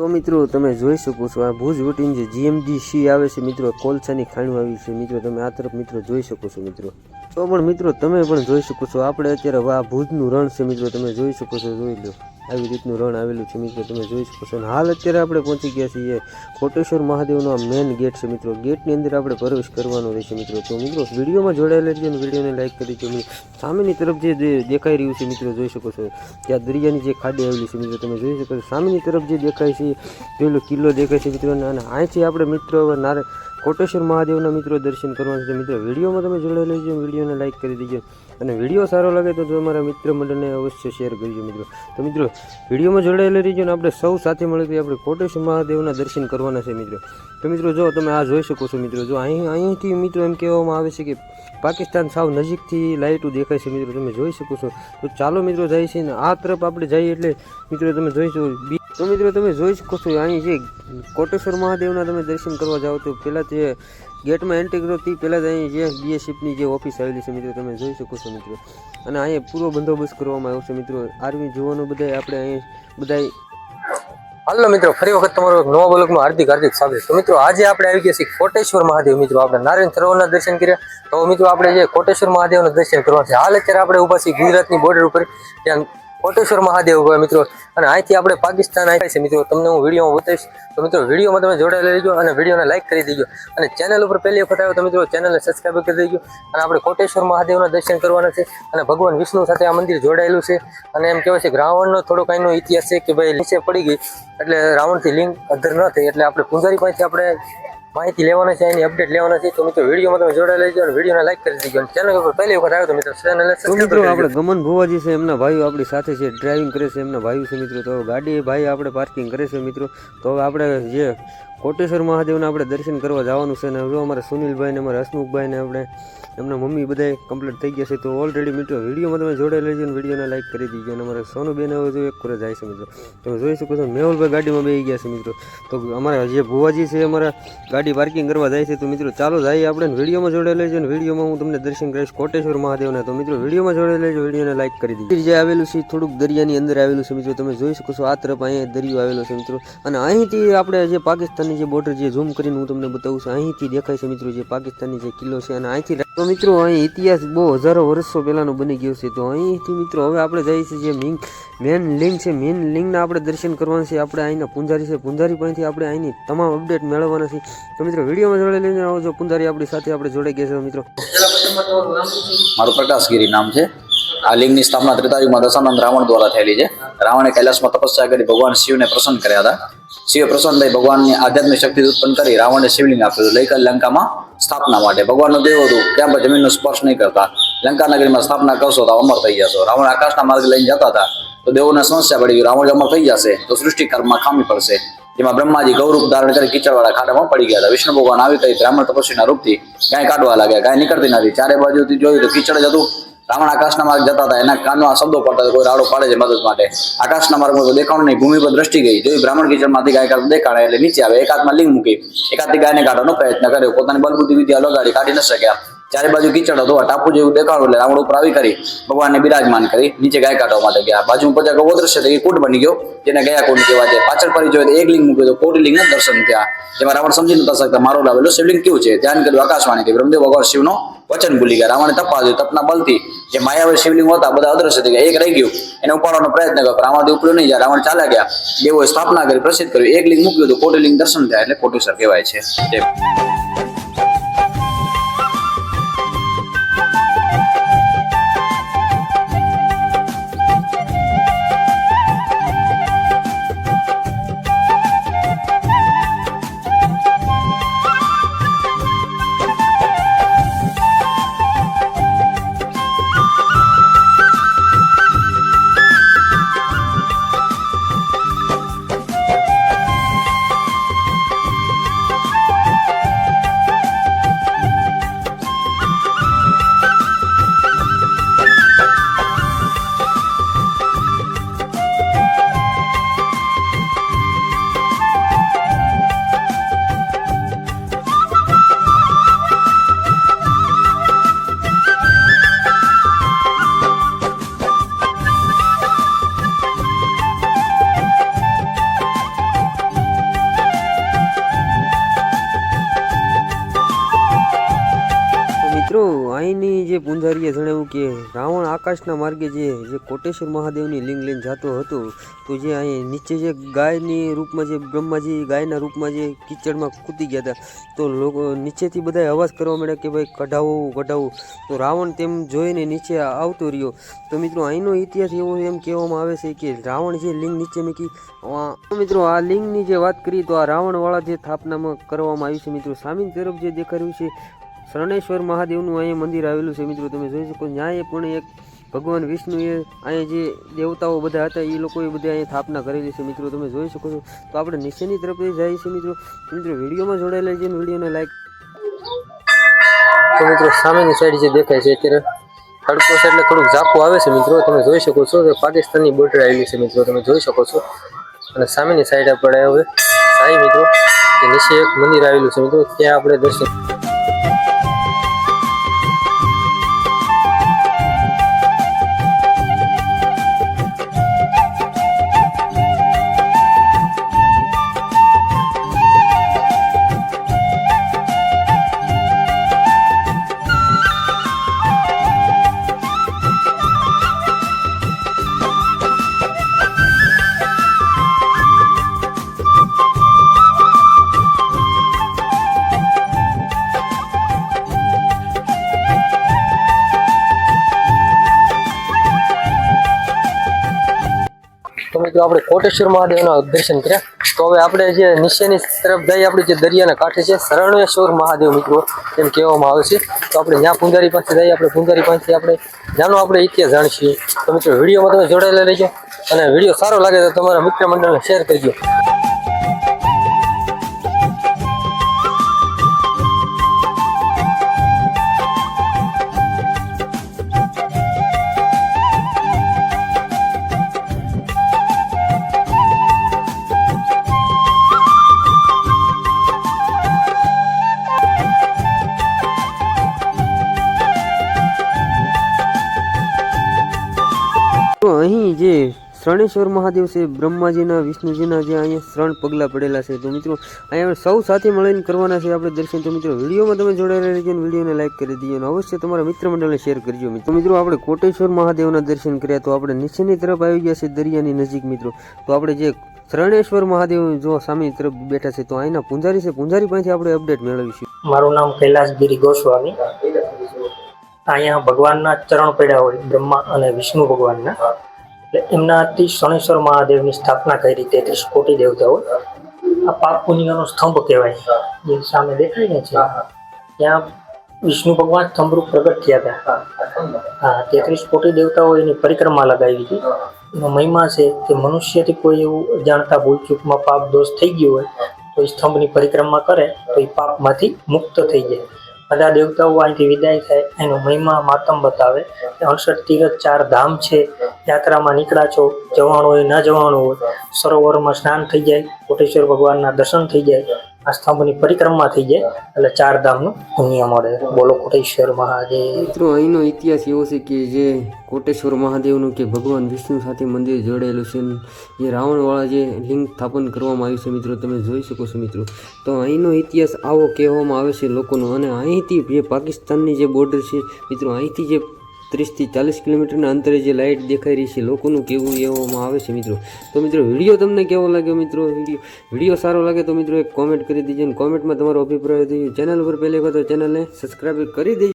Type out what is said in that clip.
તો મિત્રો તમે જોઈ શકો છો આ ભુજ વટીને જે જીએમડીસી આવે છે મિત્રો, કોલસાની ખાણું આવી છે મિત્રો, તમે આ તરફ મિત્રો જોઈ શકો છો મિત્રો. તો પણ મિત્રો તમે પણ જોઈ શકો છો આપણે અત્યારે આ ભુજનું રણ છે મિત્રો, તમે જોઈ શકો છો, જોઈ લો આવી રીતનું રણ આવેલું છે મિત્રો, તમે જોઈ શકો છો. અને હાલ અત્યારે આપણે પહોંચી ગયા છીએ કોટેશ્વર મહાદેવનો આ મેન ગેટ છે મિત્રો, ગેટની અંદર આપણે પ્રવેશ કરવાનો રહેશે મિત્રો. તો મિત્રો વિડીયોમાં જોડાયેલા રહેજો અને વિડીયોને લાઈક કરી દેજો. સામેની તરફ જે દેખાઈ રહ્યું છે મિત્રો જોઈ શકો છો, ત્યાં દરિયાની જે ખાડી આવેલી છે મિત્રો, તમે જોઈ શકો છો. સામેની તરફ જે દેખાય છે પેલો કિલ્લો દેખાય છે મિત્રો, અને અહીંથી આપણે મિત્રો હવે કોટેશ્વર મહાદેવના મિત્રો દર્શન કરવાના છે મિત્રો. વિડીયોમાં તમે જોડાયેલા રહેજો, વિડીયોને લાઈક કરી દેજો અને વિડીયો સારો લાગે તો તમારા મિત્ર મંડળને અવશ્ય શેર કરજો મિત્રો. તો મિત્રો વિડીયોમાં જોડાયેલા રહેજો અને આપણે સૌ સાથે મળીને આપણે કોટેશ્વર મહાદેવના દર્શન કરવાના છે મિત્રો. તો મિત્રો જો તમે આ જોઈ શકો છો મિત્રો, જો અહીંથી મિત્રો એમ કહેવામાં આવે છે કે પાકિસ્તાન સાવ નજીકથી લાઇટો દેખાય છે મિત્રો, તમે જોઈ શકો છો. તો ચાલો મિત્રો જાય છે ને આ તરફ આપણે જઈએ એટલે મિત્રો તમે જોઈશો. તો મિત્રો તમે જોઈ શકો છો અહીં જે કોટેશ્વર મહાદેવના તમે દર્શન કરવા જાઓ તો પહેલાં તે ગેટમાં એન્ટ્રી કરો તે પહેલાં જ અહીં જે બીએસએફની જે ઓફિસ આવેલી છે મિત્રો, તમે જોઈ શકો છો મિત્રો. અને અહીંયા પૂરો બંદોબસ્ત કરવામાં આવ્યો છે મિત્રો, આર્મી જવાનો બધા આપણે અહીં બધા. હાલો મિત્રો, ફરી વખત તમારું નવા બ્લોગમાં હાર્દિક સ્વાગત. તો મિત્રો આજે આપણે આવી ગયા છીએ કોટેશ્વર મહાદેવ મિત્રો, આપણે નારાયણ સરોવરના દર્શન કર્યા. તો મિત્રો આપણે જે કોટેશ્વર મહાદેવના દર્શન કરવા છે, હાલ અત્યારે આપણે ઊભા છીએ ગુજરાતની બોર્ડર ઉપર, ત્યાં કોટેશ્વર મહાદેવ હોય મિત્રો. અને અહીંથી આપણે પાકિસ્તાન આવ્યા છે મિત્રો, તમને હું વિડીયોમાં બતાવીશ. તો મિત્રો વિડીયોમાં તમે જોડાયેલા રહેજો અને વિડીયોને લાઈક કરી દેજો. અને ચેનલ ઉપર પહેલી વખત આવ્યો તો મિત્રો ચેનલને સબસ્ક્રાઈબ કરી દેજો. અને આપણે કોટેશ્વર મહાદેવના દર્શન કરવાના છે અને ભગવાન વિષ્ણુ સાથે આ મંદિર જોડાયેલું છે. અને એમ કહેવાય છે કે રાવણનો થોડોક અહીંનો ઇતિહાસ છે કે ભાઈ નીચે પડી ગઈ એટલે રાવણથી લિંક અધર ન થઈ, એટલે આપણે પૂંજારી પાસેથી આપણે માહિતી લેવાના છે, એની અપડેટ લેવાના છે. તો મિત્રો વિડીયોમાં તમે જોડાયેલા રહેજો અને વિડીયોને લાઈક કરી દેજો. અને ચેનલ ઉપર પહેલી વખત આવ્યો તો મિત્રો ચેનલને સબસ્ક્રાઈબ કરી દેજો. આપણે ગમન ભુવાજી છે, એમના ભાઈઓ આપણી સાથે છે, ડ્રાઇવિંગ કરે છે, એમના ભાઈઓ છે મિત્રો. તો ગાડી ભાઈ આપણે પાર્કિંગ કરે છે મિત્રો. તો હવે આપણે જે કોટેશ્વર મહાદેવના આપણે દર્શન કરવા જવાનું છે. અને જો અમારા સુનિલભાઈ ને અમારા હસમુખભાઈ ને આપણે એમના મમ્મી બધા કમ્પ્લીટ થઈ ગયા છે. તો ઓલરેડી મિત્રો વિડીયોમાં તમે જોડાઈ લેજો અને વિડીયોને લાઈક કરી દીજો. અને અમારા સોનુબેન હવે જો એક કરે જાય છે મિત્રો, તમે જોઈ શકો છો. મેહુલભાઈ ગાડીમાં બેસી ગયા છે મિત્રો. તો અમારા જે ભુવાજી છે અમારા ગાડી પાર્કિંગ કરવા જાય છે. તો મિત્રો ચાલો જઈએ આપણે, વિડીયોમાં જોડાઈ લેજો અને વિડીયોમાં હું તમને દર્શન કરીશ કોટેશ્વર મહાદેવના. તો મિત્રો વિડીયોમાં જોડાઈ લેજો, વિડીયોને લાઈક કરી દીજો. જે આવેલું છે થોડુંક દરિયાની અંદર આવેલું છે મિત્રો, તમે જોઈ શકો છો. આ તરફ અહીંયા દરિયો આવેલો છે મિત્રો. અને અહીંથી આપણે જે પાકિસ્તાનની જે બોર્ડર જે ઝૂમ કરીને હું તમને બતાવું છું, અહીંથી દેખાય છે મિત્રો જે પાકિસ્તાનની જે કિલ્લો છે. અને અહીંથી તો મિત્રો અહીં ઇતિહાસ બહુ હજારો વર્ષો પહેલાનો બની ગયો છે. તો અહીંથી મિત્રો હવે આપણે જઈએ છીએ જે મેન લિંગ છે, મેન લિંગના આપણે દર્શન કરવાના છે. આપણે અહીંના પૂંજારી છે, પૂંજારી પાસેથી આપણે અહીંની તમામ અપડેટ મેળવવાના છે. તો મિત્રો વિડીયોમાં જોડાઈ લઈને આવજો. પૂંજારી આપણી સાથે આપણે જોડાઈ ગયા છે મિત્રો. મારું પ્રકાશગીરી નામ છે. આ લિંગની સ્થાપના ત્રેતાયુગમાં દશાનંદ રાવણ દ્વારા થયેલી છે. રાવણે કૈલાસમાં તપસ્યા કરી ભગવાન શિવને પ્રસન્ન કર્યા હતા. શિવે પ્રસન્ન થઈ ભગવાનની આધ્યાત્મિક શક્તિ ઉત્પન્ન કરી રાવણને શિવલિંગ આપ્યું લઈ લંકામાં સ્થાપના માટે. ભગવાનનું દેવ હતું, ત્યાં પર જમીનનો સ્પર્શ નહીં કરતા. લંકા નગરીમાં સ્થાપના કરશો તો અમર થઈ જશો. રાવણ આકાશના માર્ગે લઈને જતા હતા તો દેવોને સમસ્યા પડી ગઈ, રાવણ અમર થઈ જશે તો સૃષ્ટિ કર્મમાં ખામી પડશે. જેમાં બ્રહ્માજી ગૌરૂપ ધારણ કરી કીચડવાળા ખાડામાં પડી ગયા હતા. વિષ્ણુ ભગવાન આવી કરી બ્રાહ્મણ તપસ્વીના રૂપથી ગાય કાઢવા લાગ્યા. ગાય નીકળતી નથી, ચારે બાજુથી જોયું તો કીચડ જ હતું. રાવણ આકાશના માર્ગ જતા હતા, એના કાનમાં શબ્દો પડતા કોઈ રાડો પાડે છે મદદ માટે. આકાશના માર્ગમાં તો દેખાણું નહીં, ભૂમિ પર દ્રષ્ટિ ગઈ, જોઈ બ્રાહ્મણ કીચડમાંથી ગાય કાઢ દેખાડે એટલે નીચે આવે. એક હાથમાં લિંગ મૂકી, એક હાથથી ગાયને કાઢવાનો પ્રયત્ન કર્યો. પોતાની બલબુદ્ધિ વિદ્યા લગાડી કાઢી ન શક્યા. ચારે બાજુ કીચડ હતો, ટાપુ જેવું દેખાડું એટલે રાવણ ઉપર આવી કરી ભગવાનને બિરાજમાન કરી નીચે ગાય કાઢવા માટે ગયા. બાજુમાં પચાસ ગવો દ્રશ્ય થઈ કુંડ બની ગયો, જેને ગયા કુંડ કહેવાય છે. પાછળ ફરી જોઈએ તો એક લિંગ મૂક્યો તો કોટી લિંગના દર્શન થયા. જેમાં રાવણ સમજી નતા શકતા મારો લાવેલો શિવલિંગ કેવું છે. ધ્યાન કર્યું આકાશવાણી થી બ્રહ્મદેવ ભગવાન શિવનો વચન ભૂલી ગયા. રાવણે તપા દીધું, તપના બલથી જે માયાવી શિવલિંગ હતા બધા અદ્રશ્ય થઈ ગયા. એક રહી ગયું, એને ઉપાડવાનો પ્રયત્ન કર્યો, રાવણથી ઉપડ્યો નહીં જાય. રાવણ ચાલ્યા ગયા. દેવોએ સ્થાપના કરી, પ્રસિદ્ધ કર્યું. એક લિંગ મૂક્યું તો કોટી લિંગ દર્શન થયા એટલે કોટેશ્વર કહેવાય છે. આકાશના માર્ગે જે કોટેશ્વર મહાદેવની લિંગ લઈને જતો હતો, તો જે અહીં નીચે જે ગાયની રૂપમાં જે બ્રહ્માજી ગાયના રૂપમાં જે કિચડમાં કૂદી ગયા હતા, તો લોકો નીચેથી બધા અવાજ કરવા માંડ્યા કે ભાઈ કઢાવો કઢાવો. તો રાવણ તેમ જોઈને નીચે આવતો રહ્યો. તો મિત્રો અહીંનો ઇતિહાસ એવો એમ કહેવામાં આવે છે કે રાવણ જે લિંગ નીચે મૂકી, મિત્રો આ લિંગની જે વાત કરીએ તો આ રાવણવાળા જે સ્થાપનામાં કરવામાં આવ્યું છે મિત્રો. સામેની તરફ જે દેખાડ્યું છે શરણેશ્વર મહાદેવનું અહીંયા મંદિર આવેલું છે મિત્રો. તમે જોઈ શકો ન્યાય પણ એક ભગવાન વિષ્ણુએ અહીંયા જે દેવતાઓ બધા હતા એ લોકોએ બધા અહીંયા સ્થાપના કરેલી છે મિત્રો. તમે જોઈ શકો છો. તો આપણે નીચેની તરફ જઈએ છીએ મિત્રો. વિડીયોમાં જોડાયેલા છે, વિડીયોને લાઈક. તો મિત્રો સામેની સાઈડ જે દેખાય છે અત્યારે તડકો છે એટલે થોડુંક ઝાપું આવે છે મિત્રો. તમે જોઈ શકો છો કે પાકિસ્તાનની બોર્ડર આવેલી છે મિત્રો. તમે જોઈ શકો છો. અને સામેની સાઈડ આપણે હવે સાઈ મિત્રો કે નીચે એક મંદિર આવેલું છે મિત્રો, ત્યાં આપણે દર્શન. તો મિત્રો આપણે કોટેશ્વર મહાદેવના દર્શન કર્યા. તો હવે આપણે જે નીચેની તરફ જઈએ, આપણે જે દરિયાના કાંઠે છે શરણેશ્વર મહાદેવ મિત્રો એમ કહેવામાં આવે છે. તો આપણે ત્યાં પૂંજારી પાસે જઈએ. આપણે પૂંજારી પાસેથી આપણે જાણો આપણે ઇતિહાસ જાણીએ. તો મિત્રો વિડીયોમાં તમે જોડાયેલા રહેજો, અને વિડીયો સારો લાગે તો તમારા મિત્ર મંડળને શેર કરજો. તો અહીં જે શરણેશ્વર મહાદેવ છે બ્રહ્માજીના વિષ્ણુજીના જે અહીંયા શરણ પગલાં પડેલા છે. તો મિત્રો અહીંયા સૌ સાથે મળીને કરવાના છે આપણે દર્શન. તો મિત્રો વિડીયોમાં તમે જોડાયેલા રહેજો, વિડીયોને લાઈક કરી દીજો અને અવશ્ય તમારા મિત્ર મંડળને શેર કરજો. મિત્રો આપણે કોટેશ્વર મહાદેવના દર્શન કર્યા. તો આપણે નીચેની તરફ આવી ગયા છે દરિયાની નજીક મિત્રો. તો આપણે જે શરણેશ્વર મહાદેવ જો સામેની તરફ બેઠા છે, તો અહીંના પૂંજારી છે, પૂંજારી પાસેથી આપણે અપડેટ મેળવીશું. મારું નામ કૈલાસગીરી ગોસ્વામી. અહીંયા ભગવાનના ચરણ પડ્યા હોય બ્રહ્મા અને વિષ્ણુ ભગવાનના, એટલે એમનાથી શરણેશ્વર મહાદેવની સ્થાપના કરી 33 કોટી દેવતાઓ. આ પાપ પુણ્યનો સ્તંભ કહેવાય, જે સામે દેખાય ને છે ત્યાં વિષ્ણુ ભગવાન સ્તંભરૂપ પ્રગટ થયા હતા. હા, 33 કોટી દેવતાઓ એની પરિક્રમા લગાવી હતી. એનો મહિમા છે કે મનુષ્યથી કોઈ એવું જાણતા ભૂલચૂકમાં પાપ દોષ થઈ ગયો હોય તો એ સ્તંભની પરિક્રમા કરે તો એ પાપમાંથી મુક્ત થઈ જાય. બધા દેવતાઓ અહીંથી વિદાય થાય. એનો મહિમા માતમ બતાવે. 68 તીરથ 4 ધામ છે. યાત્રામાં નીકળ્યા છો, જવાનું હોય ન જવાનું હોય, સરોવરમાં સ્નાન થઈ જાય, કોટેશ્વર ભગવાનના દર્શન થઈ જાય, આ સ્તંભની પરિક્રમા થઈ જાય, એટલે 4 ધામનું પુણ્ય મળે. બોલો કોટેશ્વર મહાદેવ. મિત્રો અહીંનો ઇતિહાસ એવો છે કે જે કોટેશ્વર મહાદેવનું કે ભગવાન વિષ્ણુ સાથે મંદિર જોડાયેલું છે. જે રાવણવાળા જે લિંગ સ્થાપન કરવામાં આવ્યું છે મિત્રો, તમે જોઈ શકો છો મિત્રો. તો અહીંનો ઇતિહાસ આવો કહેવામાં આવે છે લોકોનો. અને અહીંથી જે પાકિસ્તાનની જે બોર્ડર છે મિત્રો, અહીંથી જે 30 થી 40 કિલોમીટરના અંતરે જે લાઇટ દેખાઈ રહી છે, લોકોનું કેવું કહેવામાં આવે છે મિત્રો. તો મિત્રો વિડીયો તમને કેવો લાગ્યો મિત્રો? વિડીયો સારો લાગે તો મિત્રો એક કોમેન્ટ કરી દીજો, અને કોમેન્ટમાં તમારો અભિપ્રાય દીજો. ચેનલ પર પહેલી વખત તો ચેનલને સબસ્ક્રાઈબ કરી દેજો.